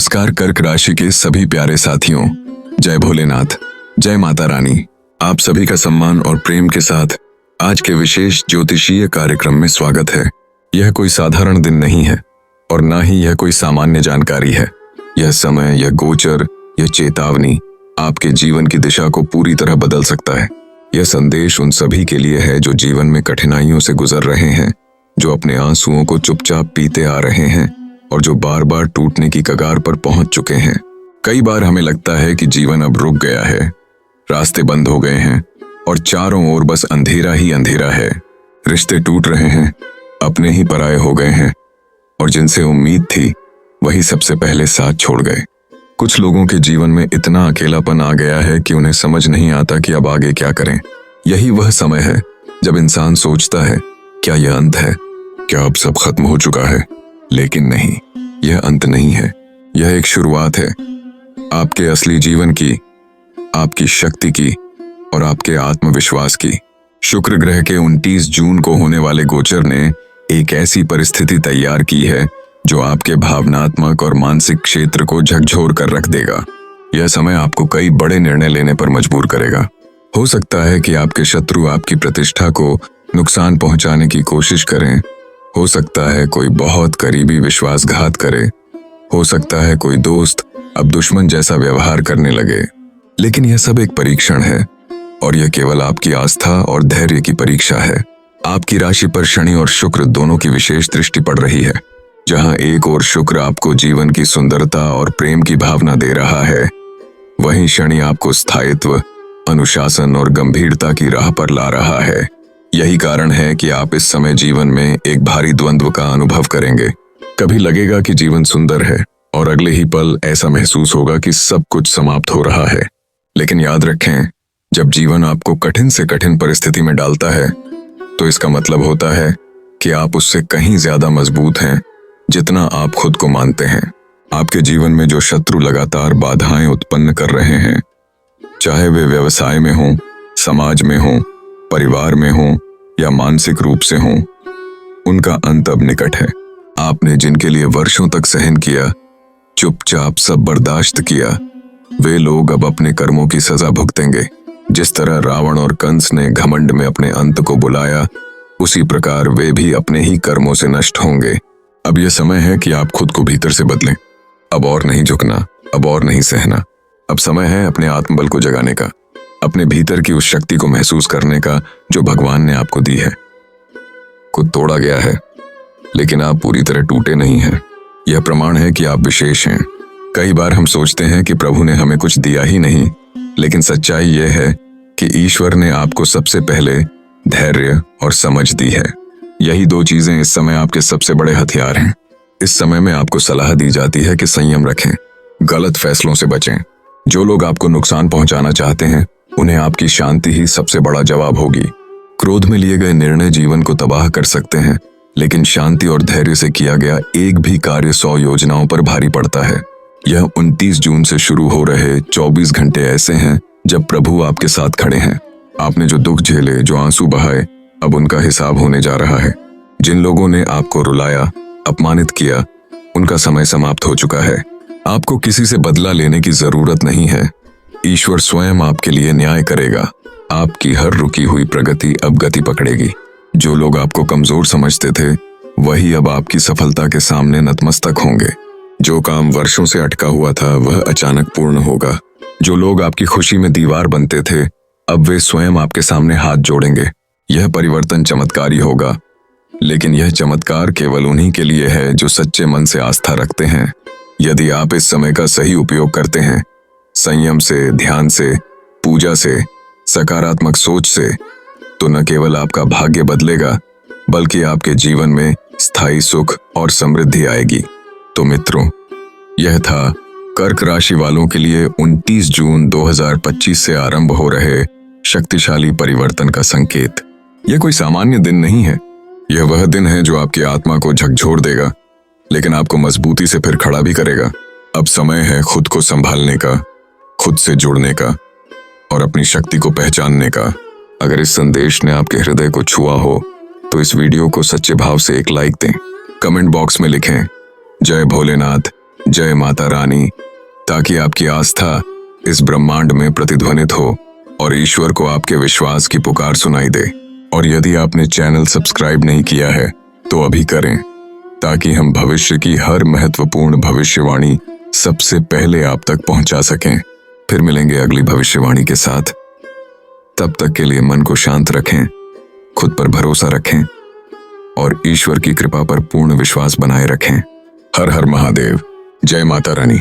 नमस्कार कर्क राशि के सभी प्यारे साथियों, जय भोलेनाथ, जय माता रानी। आप सभी का सम्मान और प्रेम के साथ आज के विशेष ज्योतिषीय कार्यक्रम में स्वागत है। यह कोई साधारण दिन नहीं है और ना ही यह कोई सामान्य जानकारी है। यह समय, यह गोचर, यह चेतावनी आपके जीवन की दिशा को पूरी तरह बदल सकता है। यह संदेश उन सभी के लिए है जो जीवन में कठिनाइयों से गुजर रहे हैं, जो अपने आंसुओं को चुपचाप पीते आ रहे हैं और जो बार बार टूटने की कगार पर पहुंच चुके हैं। कई बार हमें लगता है कि जीवन अब रुक गया है, रास्ते बंद हो गए हैं और चारों ओर बस अंधेरा ही अंधेरा है। रिश्ते टूट रहे हैं, अपने ही पराये हो गए हैं और जिनसे उम्मीद थी वही सबसे पहले साथ छोड़ गए। कुछ लोगों के जीवन में इतना अकेलापन आ गया है कि उन्हें समझ नहीं आता कि अब आगे क्या करें। यही वह समय है जब इंसान सोचता है, क्या यह अंत है? क्या अब सब खत्म हो चुका है? लेकिन नहीं, यह अंत नहीं है, यह एक शुरुआत है आपके असली जीवन की, आपकी शक्ति की और आपके आत्मविश्वास की। शुक्र ग्रह के 29 जून को होने वाले गोचर ने एक ऐसी परिस्थिति तैयार की है जो आपके भावनात्मक और मानसिक क्षेत्र को झकझोर कर रख देगा। यह समय आपको कई बड़े निर्णय लेने पर मजबूर करेगा। हो सकता है कि आपके शत्रु आपकी प्रतिष्ठा को नुकसान पहुंचाने की कोशिश करें। हो सकता है कोई बहुत करीबी विश्वासघात करे। हो सकता है कोई दोस्त अब दुश्मन जैसा व्यवहार करने लगे। लेकिन यह सब एक परीक्षण है और यह केवल आपकी आस्था और धैर्य की परीक्षा है। आपकी राशि पर शनि और शुक्र दोनों की विशेष दृष्टि पड़ रही है। जहां एक ओर शुक्र आपको जीवन की सुंदरता और प्रेम की भावना दे रहा है, वहीं शनि आपको स्थायित्व, अनुशासन और गंभीरता की राह पर ला रहा है। यही कारण है कि आप इस समय जीवन में एक भारी द्वंद्व का अनुभव करेंगे। कभी लगेगा कि जीवन सुंदर है और अगले ही पल ऐसा महसूस होगा कि सब कुछ समाप्त हो रहा है। लेकिन याद रखें, जब जीवन आपको कठिन से कठिन परिस्थिति में डालता है तो इसका मतलब होता है कि आप उससे कहीं ज्यादा मजबूत हैं जितना आप खुद को मानते हैं। आपके जीवन में जो शत्रु लगातार बाधाएं उत्पन्न कर रहे हैं, चाहे वे व्यवसाय में हों, समाज में हों, परिवार में हों या मानसिक रूप से हों, उनका अंत अब निकट है। आपने जिनके लिए वर्षों तक सहन किया, चुपचाप सब बर्दाश्त किया, वे लोग अब अपने कर्मों की सजा भुगतेंगे। जिस तरह रावण और कंस ने घमंड में अपने अंत को बुलाया, उसी प्रकार वे भी अपने ही कर्मों से नष्ट होंगे। अब यह समय है कि आप खुद को भीतर से बदलें। अब और नहीं झुकना, अब और नहीं सहना। अब समय है अपने आत्मबल को जगाने का, अपने भीतर की उस शक्ति को महसूस करने का जो भगवान ने आपको दी है। खुद तोड़ा गया है, लेकिन आप पूरी तरह टूटे नहीं हैं। यह प्रमाण है कि आप विशेष हैं। कई बार हम सोचते हैं कि प्रभु ने हमें कुछ दिया ही नहीं, लेकिन सच्चाई यह है कि ईश्वर ने आपको सबसे पहले धैर्य और समझ दी है। यही दो चीजें इस समय आपके सबसे बड़े हथियार हैं। इस समय में आपको सलाह दी जाती है कि संयम रखें, गलत फैसलों से बचें। जो लोग आपको नुकसान पहुंचाना चाहते हैं, उन्हें आपकी शांति ही सबसे बड़ा जवाब होगी। क्रोध में लिए गए निर्णय जीवन को तबाह कर सकते हैं, लेकिन शांति और धैर्य से किया गया एक भी कार्य 100 योजनाओं पर भारी पड़ता है। यह 29 जून से शुरू हो रहे 24 घंटे ऐसे हैं जब प्रभु आपके साथ खड़े हैं। आपने जो दुख झेले, जो आंसू बहाए, अब उनका हिसाब होने जा रहा है। जिन लोगों ने आपको रुलाया, अपमानित किया, उनका समय समाप्त हो चुका है। आपको किसी से बदला लेने की जरूरत नहीं है। ईश्वर स्वयं आपके लिए न्याय करेगा। आपकी हर रुकी हुई प्रगति अब गति पकड़ेगी। जो लोग आपको कमजोर समझते थे, वही अब आपकी सफलता के सामने नतमस्तक होंगे। जो काम वर्षों से अटका हुआ था, वह अचानक पूर्ण होगा। जो लोग आपकी खुशी में दीवार बनते थे, अब वे स्वयं आपके सामने हाथ जोड़ेंगे। यह परिवर्तन चमत्कारी होगा, लेकिन यह चमत्कार केवल उन्हीं के लिए है जो सच्चे मन से आस्था रखते हैं। यदि आप इस समय का सही उपयोग करते हैं, संयम से, ध्यान से, पूजा से, सकारात्मक सोच से, तो न केवल आपका भाग्य बदलेगा, बल्कि आपके जीवन में स्थायी सुख और समृद्धि आएगी। तो मित्रों, यह था कर्क राशि वालों के लिए 29 जून 2025 से आरंभ हो रहे शक्तिशाली परिवर्तन का संकेत। यह कोई सामान्य दिन नहीं है। यह वह दिन है जो आपकी आत्मा को झकझोर देगा, लेकिन आपको मजबूती से फिर खड़ा भी करेगा। अब समय है खुद को संभालने का, खुद से जुड़ने का और अपनी शक्ति को पहचानने का। अगर इस संदेश ने आपके हृदय को छुआ हो तो इस वीडियो को सच्चे भाव से एक लाइक दें। कमेंट बॉक्स में लिखें, जय भोलेनाथ, जय माता रानी, ताकि आपकी आस्था इस ब्रह्मांड में प्रतिध्वनित हो और ईश्वर को आपके विश्वास की पुकार सुनाई दे। और यदि आपने चैनल सब्सक्राइब नहीं किया है तो अभी करें, ताकि हम भविष्य की हर महत्वपूर्ण भविष्यवाणी सबसे पहले आप तक पहुंचा सकें। फिर मिलेंगे अगली भविष्यवाणी के साथ। तब तक के लिए मन को शांत रखें, खुद पर भरोसा रखें और ईश्वर की कृपा पर पूर्ण विश्वास बनाए रखें। हर हर महादेव। जय माता रानी।